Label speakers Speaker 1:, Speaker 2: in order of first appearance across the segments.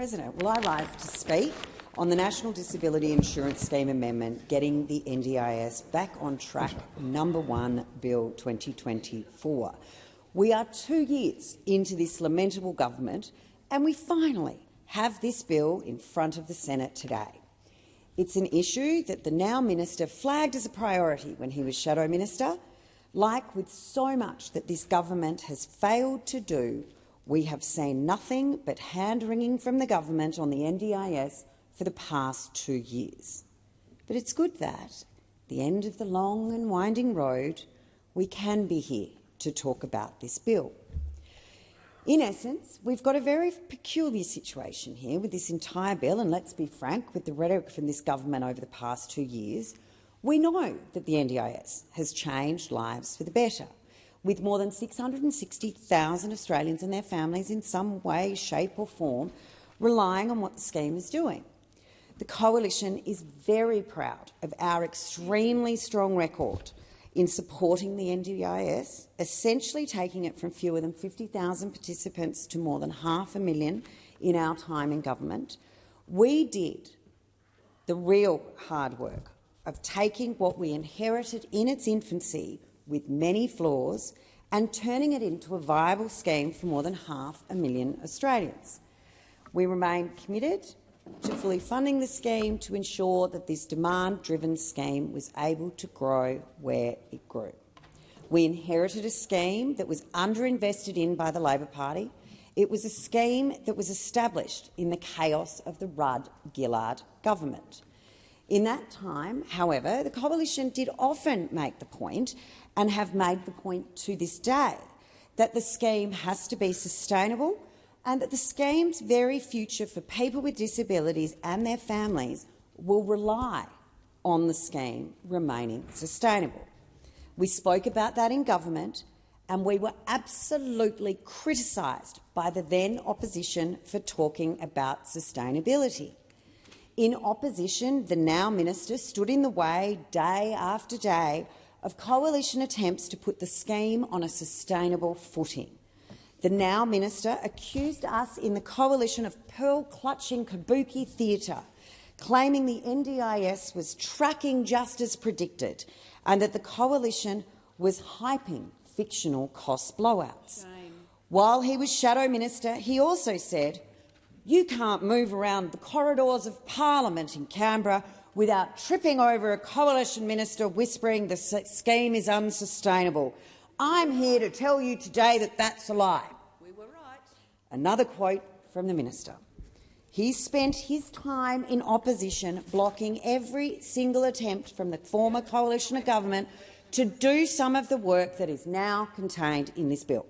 Speaker 1: President, will I rise to speak on the National Disability Insurance Scheme Amendment, getting the NDIS back on track, number 1, Bill 2024. We are 2 years into this lamentable government, and we finally have this bill in front of the Senate today. It's an issue that the now minister flagged as a priority when he was Shadow Minister. Like with so much that this government has failed to do, we have seen nothing but hand-wringing from the government on the NDIS for the past 2 years. But it's good that, at the end of the long and winding road, we can be here to talk about this bill. In essence, we've got a very peculiar situation here with this entire bill, and let's be frank, with the rhetoric from this government over the past 2 years, we know that the NDIS has changed lives for the better, with more than 660,000 Australians and their families in some way, shape or form relying on what the scheme is doing. The Coalition is very proud of our extremely strong record in supporting the NDIS, essentially taking it from fewer than 50,000 participants to more than 500,000 in our time in government. We did the real hard work of taking what we inherited in its infancy with many flaws and turning it into a viable scheme for more than 500,000 Australians. We remain committed to fully funding the scheme to ensure that this demand-driven scheme was able to grow where it grew. We inherited a scheme that was underinvested in by the Labor Party. It was a scheme that was established in the chaos of the Rudd-Gillard government. In that time, however, the Coalition did often make the point, and have made the point to this day, that the scheme has to be sustainable and that the scheme's very future for people with disabilities and their families will rely on the scheme remaining sustainable. We spoke about that in government, and we were absolutely criticised by the then opposition for talking about sustainability. In opposition, the now minister stood in the way day after day of Coalition attempts to put the scheme on a sustainable footing. The now minister accused us in the Coalition of pearl-clutching kabuki theatre, claiming the NDIS was tracking just as predicted and that the Coalition was hyping fictional cost blowouts. Shame. While he was Shadow Minister, he also said, "You can't move around the corridors of Parliament in Canberra without tripping over a Coalition minister whispering the scheme is unsustainable. I'm here to tell you today that that's a lie." We were right. Another quote from the minister. He spent his time in opposition blocking every single attempt from the former Coalition of government to do some of the work that is now contained in this bill.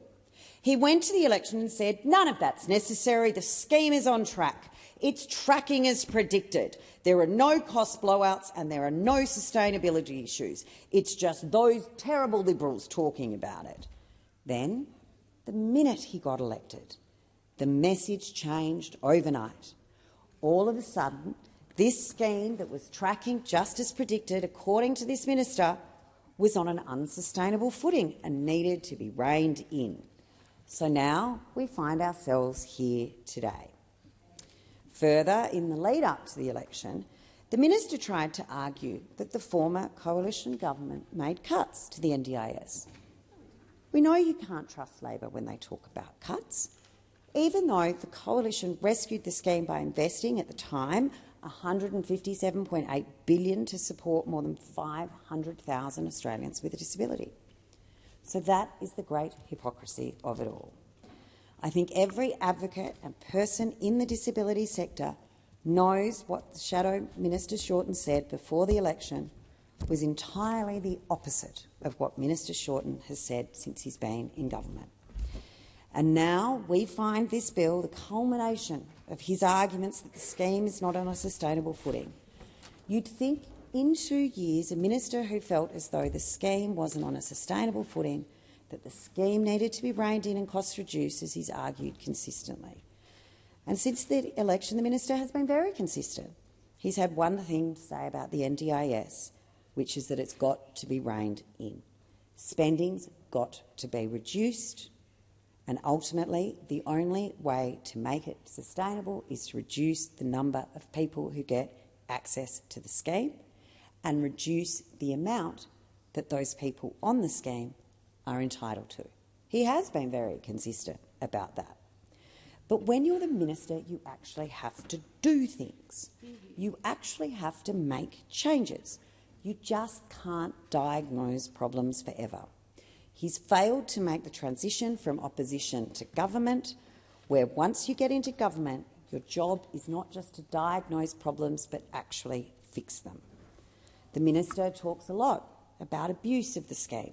Speaker 1: He went to the election and said, "None of that's necessary. The scheme is on track. It's tracking as predicted. There are no cost blowouts and there are no sustainability issues. It's just those terrible Liberals talking about it." Then, the minute he got elected, the message changed overnight. All of a sudden, this scheme that was tracking just as predicted, according to this minister, was on an unsustainable footing and needed to be reined in. So now we find ourselves here today. Further, in the lead-up to the election, the minister tried to argue that the former Coalition government made cuts to the NDIS. We know you can't trust Labor when they talk about cuts, even though the Coalition rescued the scheme by investing, at the time, $157.8 billion to support more than 500,000 Australians with a disability. So that is the great hypocrisy of it all. I think every advocate and person in the disability sector knows what Shadow Minister Shorten said before the election was entirely the opposite of what Minister Shorten has said since he's been in government. And now we find this bill the culmination of his arguments that the scheme is not on a sustainable footing. You'd think in 2 years a minister who felt as though the scheme wasn't on a sustainable footing, that the scheme needed to be reined in and costs reduced, as he's argued consistently. And since the election, the minister has been very consistent. He's had one thing to say about the NDIS, which is that it's got to be reined in. Spending's got to be reduced, And ultimately, the only way to make it sustainable is to reduce the number of people who get access to the scheme and reduce the amount that those people on the scheme are entitled to. He has been very consistent about that. But when you're the minister, you actually have to do things. You actually have to make changes. You just can't diagnose problems forever. He's failed to make the transition from opposition to government, where once you get into government, your job is not just to diagnose problems but actually fix them. The minister talks a lot about abuse of the scheme.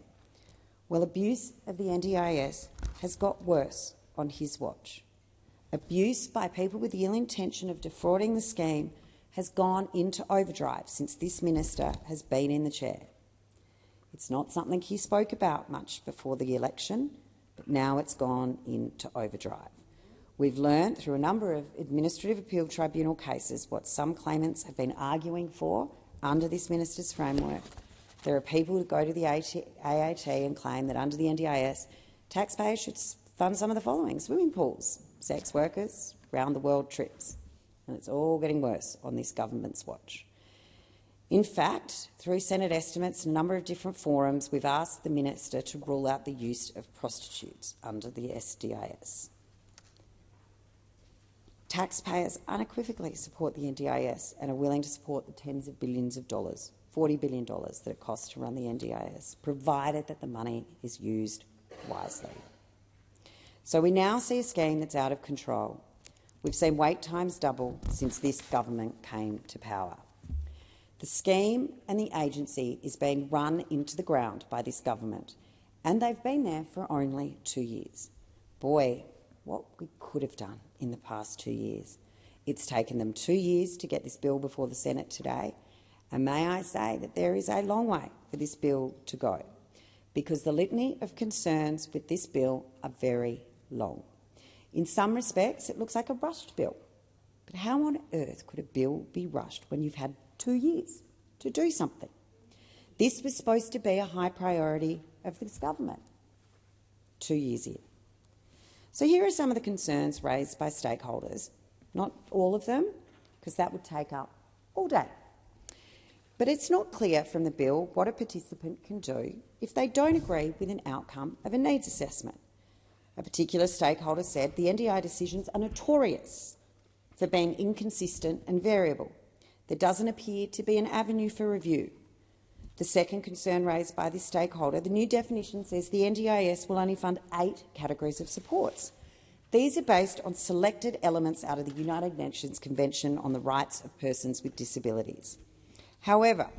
Speaker 1: Well, abuse of the NDIS has got worse on his watch. Abuse by people with the ill intention of defrauding the scheme has gone into overdrive since this minister has been in the chair. It's not something he spoke about much before the election, but now it's gone into overdrive. We've learned through a number of Administrative Appeal Tribunal cases what some claimants have been arguing for under this minister's framework. There are people who go to the AAT and claim that under the NDIS, taxpayers should fund some of the following: swimming pools, sex workers, round-the-world trips. And it's all getting worse on this government's watch. In fact, through Senate estimates and a number of different forums, we've asked the minister to rule out the use of prostitutes under the NDIS. Taxpayers unequivocally support the NDIS and are willing to support the tens of billions of dollars, $40 billion that it costs to run the NDIS, provided that the money is used wisely. So we now see a scheme that's out of control. We've seen wait times double since this government came to power. The scheme and the agency is being run into the ground by this government, and they've been there for only 2 years. Boy, what we could have done in the past 2 years. It's taken them 2 years to get this bill before the Senate today, and may I say that there is a long way for this bill to go, because the litany of concerns with this bill are very long. In some respects, it looks like a rushed bill. But how on earth could a bill be rushed when you've had 2 years to do something? This was supposed to be a high priority of this government. 2 years in. So here are some of the concerns raised by stakeholders. Not all of them, because that would take up all day. But it's not clear from the bill what a participant can do if they don't agree with an outcome of a needs assessment. A particular stakeholder said the NDIA decisions are notorious for being inconsistent and variable. There doesn't appear to be an avenue for review. The second concern raised by this stakeholder, the new definition says the NDIS will only fund 8 categories of supports. These are based on selected elements out of the United Nations Convention on the Rights of Persons with Disabilities. However,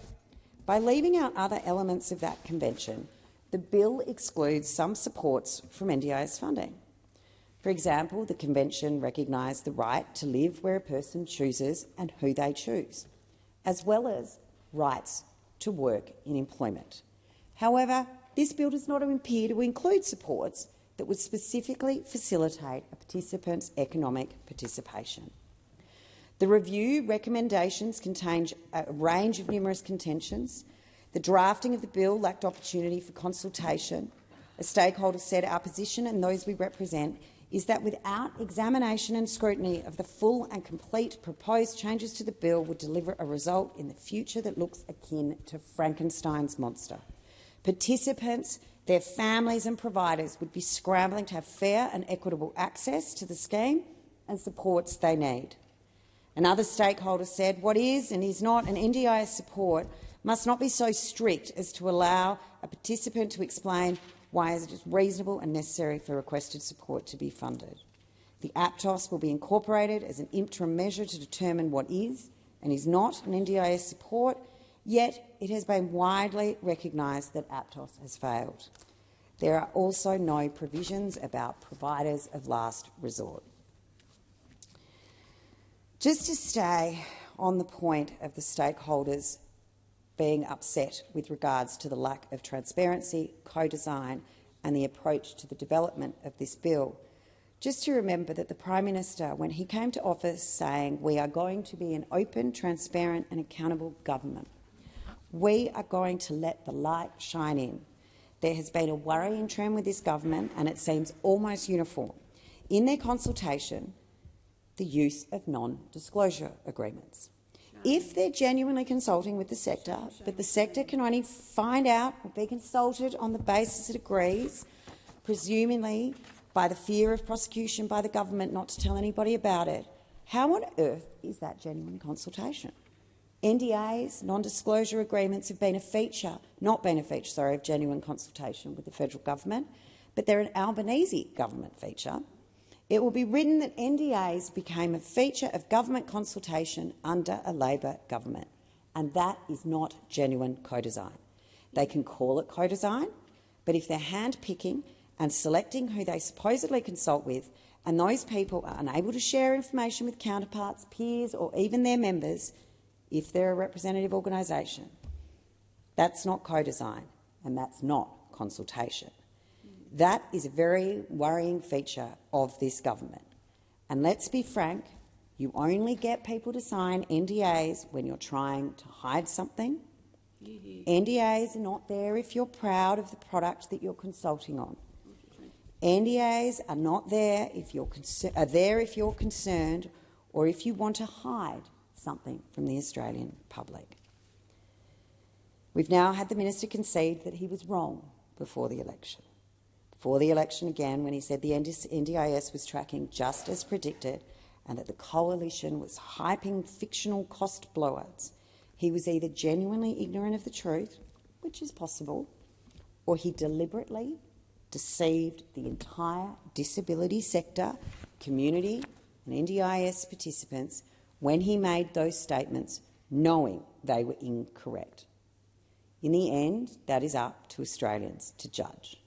Speaker 1: by leaving out other elements of that convention, the bill excludes some supports from NDIS funding. For example, the convention recognised the right to live where a person chooses and who they choose, as well as rights to work in employment. However, this bill does not appear to include supports that would specifically facilitate a participant's economic participation. The review recommendations contain a range of numerous contentions. The drafting of the bill lacked opportunity for consultation. As stakeholders said, our position and those we represent is that without examination and scrutiny of the full and complete proposed changes to the bill would deliver a result in the future that looks akin to Frankenstein's monster. Participants, their families and providers would be scrambling to have fair and equitable access to the scheme and supports they need. Another stakeholder said what is and is not an NDIS support must not be so strict as to allow a participant to explain why it is reasonable and necessary for requested support to be funded. The APTOS will be incorporated as an interim measure to determine what is and is not an NDIS support, yet it has been widely recognised that APTOS has failed. There are also no provisions about providers of last resort. Just to stay on the point of the stakeholders being upset with regards to the lack of transparency, co-design and the approach to the development of this bill, just to remember that the Prime Minister, when he came to office saying we are going to be an open, transparent and accountable government, we are going to let the light shine in, there has been a worrying trend with this government, and it seems almost uniform, in their consultation, the use of non-disclosure agreements. If they're genuinely consulting with the sector, but the sector can only find out or be consulted on the basis it agrees, presumably by the fear of prosecution by the government not to tell anybody about it, how on earth is that genuine consultation? NDAs, non-disclosure agreements, have been a feature, not been a feature, of genuine consultation with the federal government, but they're an Albanese government feature. It will be written that NDAs became a feature of government consultation under a Labor government, and that is not genuine co-design. They can call it co-design, but if they're hand-picking and selecting who they supposedly consult with, and those people are unable to share information with counterparts, peers or even their members, if they're a representative organisation, that's not co-design and that's not consultation. That is a very worrying feature of this government. And let's be frank, you only get people to sign NDAs when you're trying to hide something. NDAs are not there if you're proud of the product that you're consulting on. NDAs are not there if you're concerned or if you want to hide something from the Australian public. We've now had the minister concede that he was wrong before the election. Before the election again, when he said the NDIS was tracking just as predicted and that the coalition was hyping fictional cost blowouts, he was either genuinely ignorant of the truth, which is possible, or he deliberately deceived the entire disability sector, community and NDIS participants when he made those statements knowing they were incorrect. In the end, that is up to Australians to judge.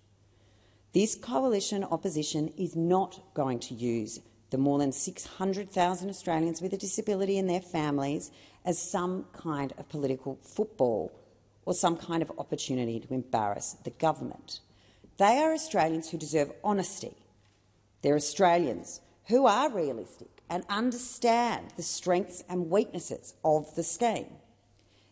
Speaker 1: This coalition opposition is not going to use the more than 600,000 Australians with a disability and their families as some kind of political football or some kind of opportunity to embarrass the government. They are Australians who deserve honesty. They're Australians who are realistic and understand the strengths and weaknesses of the scheme.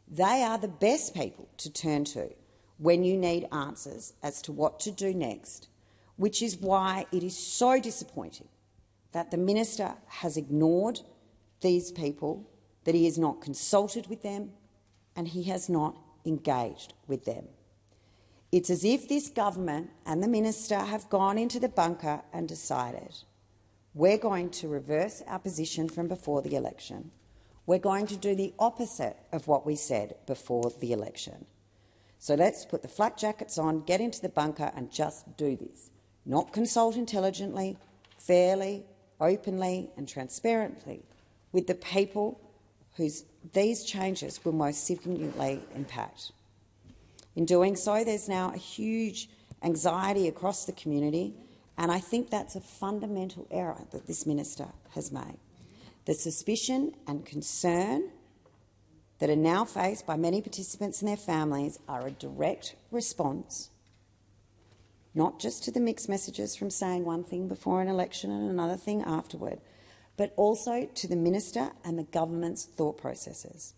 Speaker 1: They are the best people to turn to when you need answers as to what to do next, which is why it is so disappointing that the minister has ignored these people, that he has not consulted with them and he has not engaged with them. It's as if this government and the minister have gone into the bunker and decided, we're going to reverse our position from before the election. We're going to do the opposite of what we said before the election. So let's put the flak jackets on, get into the bunker and just do this. Not consult intelligently, fairly, openly and transparently with the people whose these changes will most significantly impact. In doing so, there's now a huge anxiety across the community, and I think that's a fundamental error that this minister has made. The suspicion and concern that are now faced by many participants and their families are a direct response not just to the mixed messages from saying one thing before an election and another thing afterward, but also to the minister and the government's thought processes.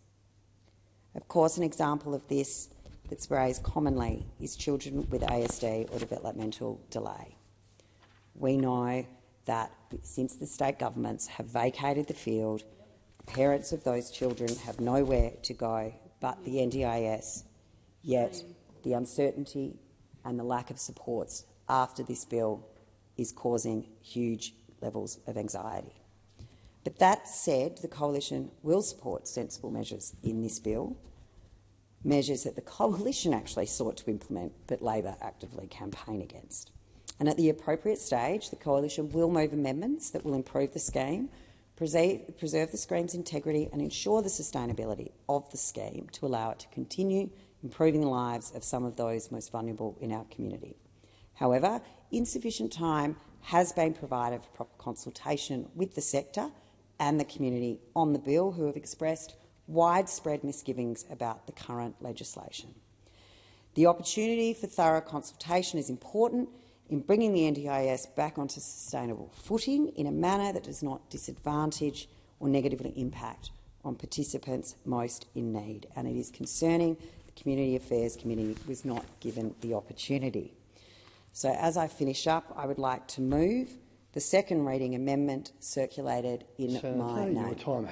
Speaker 1: Of course, an example of this that's raised commonly is children with ASD or developmental delay. We know that since the state governments have vacated the field, parents of those children have nowhere to go but the NDIS, yet the uncertainty and the lack of supports after this bill is causing huge levels of anxiety. But that said, the coalition will support sensible measures in this bill, measures that the coalition actually sought to implement but Labor actively campaigned against. And at the appropriate stage, the coalition will move amendments that will improve the scheme, preserve the scheme's integrity and ensure the sustainability of the scheme to allow it to continue improving the lives of some of those most vulnerable in our community. However, insufficient time has been provided for proper consultation with the sector and the community on the bill, who have expressed widespread misgivings about the current legislation. The opportunity for thorough consultation is important in bringing the NDIS back onto sustainable footing in a manner that does not disadvantage or negatively impact on participants most in need. And it is concerning the Community Affairs Committee was not given the opportunity. So as I finish up, I would like to move the second reading amendment circulated in my name.